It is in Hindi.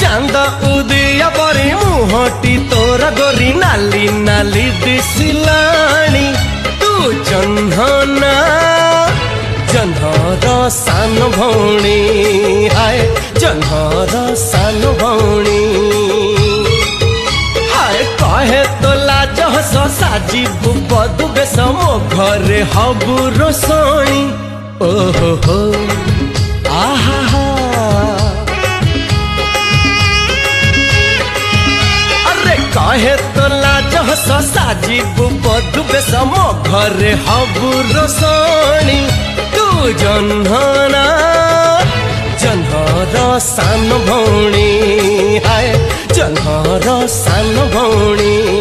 चांद उदिया परी मुहटी तोर गोरी नाली नाली दिसिलाणी तू जह्नना जह्नर सान भौणी हाय जह्नर सान भौणी हाय कहे तो लाज हस साजिबु बदु बेस मो घरे हबु रोसणी ओहो हो आहा अरे कहे तो लाज हस साजिबु बदु बेस मो घरे हबु रोसणी तू जह्नना जह्नर सान भौणी हाय जह्नर सान भौणी।